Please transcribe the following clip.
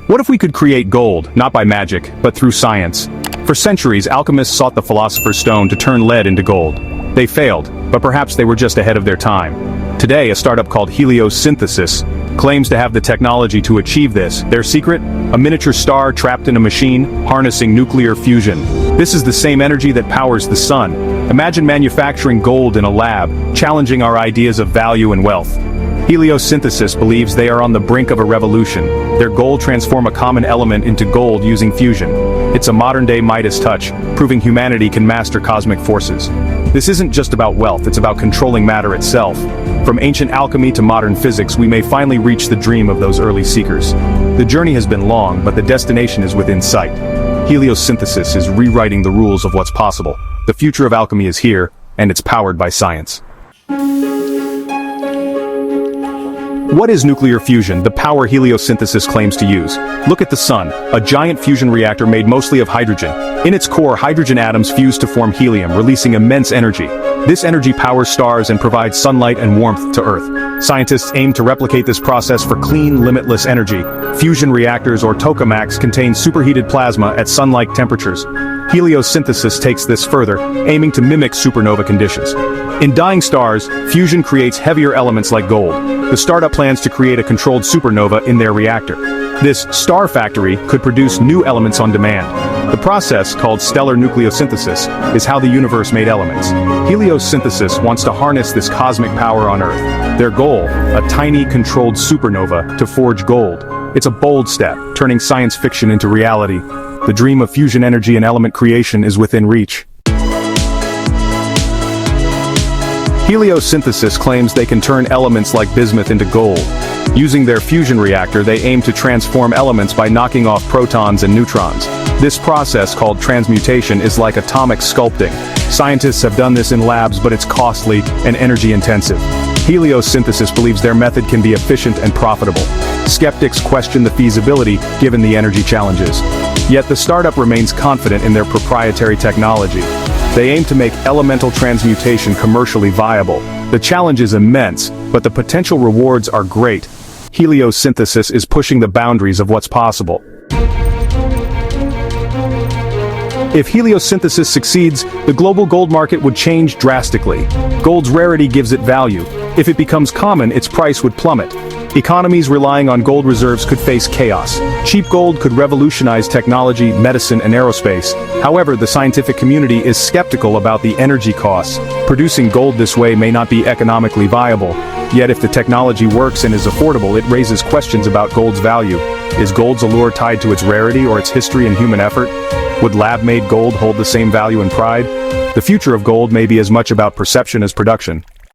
What if we could create gold, not by magic, but through science? For centuries, alchemists sought the philosopher's stone to turn lead into gold. They failed, but perhaps they were just ahead of their time. Today, a startup called Heliosynthesis claims to have the technology to achieve this. Their secret? A miniature star trapped in a machine, harnessing nuclear fusion. This is the same energy that powers the sun. Imagine manufacturing gold in a lab, challenging our ideas of value and wealth. Heliosynthesis believes they are on the brink of a revolution. Their goal: transform a common element into gold using fusion. It's a modern-day Midas touch, proving humanity can master cosmic forces. This isn't just about wealth, it's about controlling matter itself. From ancient alchemy to modern physics, we may finally reach the dream of those early seekers. The journey has been long, but the destination is within sight. Heliosynthesis is rewriting the rules of what's possible. The future of alchemy is here, and it's powered by science. What is nuclear fusion, the power heliosynthesis claims to use? Look at the sun, a giant fusion reactor made mostly of hydrogen. In its core, hydrogen atoms fuse to form helium, releasing immense energy. This energy powers stars and provides sunlight and warmth to Earth. Scientists aim to replicate this process for clean, limitless energy. Fusion reactors, or tokamaks, contain superheated plasma at sun-like temperatures. Heliosynthesis takes this further, aiming to mimic supernova conditions. In dying stars, fusion creates heavier elements like gold. The startup plans to create a controlled supernova in their reactor. This star factory could produce new elements on demand. The process, called stellar nucleosynthesis, is how the universe made elements. Heliosynthesis wants to harness this cosmic power on Earth. Their goal: a tiny, controlled supernova to forge gold. It's a bold step, turning science fiction into reality. The dream of fusion energy and element creation is within reach. Heliosynthesis claims they can turn elements like bismuth into gold. Using their fusion reactor, they aim to transform elements by knocking off protons and neutrons. This process, called transmutation, is like atomic sculpting. Scientists have done this in labs, but it's costly and energy-intensive. Heliosynthesis believes their method can be efficient and profitable. Skeptics question the feasibility, given the energy challenges. Yet the startup remains confident in their proprietary technology. They aim to make elemental transmutation commercially viable. The challenge is immense, but the potential rewards are great. Heliosynthesis is pushing the boundaries of what's possible. If heliosynthesis succeeds, the global gold market would change drastically. Gold's rarity gives it value. If it becomes common, its price would plummet. Economies relying on gold reserves could face chaos. Cheap gold could revolutionize technology, medicine, and aerospace. However, the scientific community is skeptical about the energy costs. Producing gold this way may not be economically viable. Yet if the technology works and is affordable, it raises questions about gold's value. Is gold's allure tied to its rarity or its history and human effort? Would lab-made gold hold the same value and pride? The future of gold may be as much about perception as production.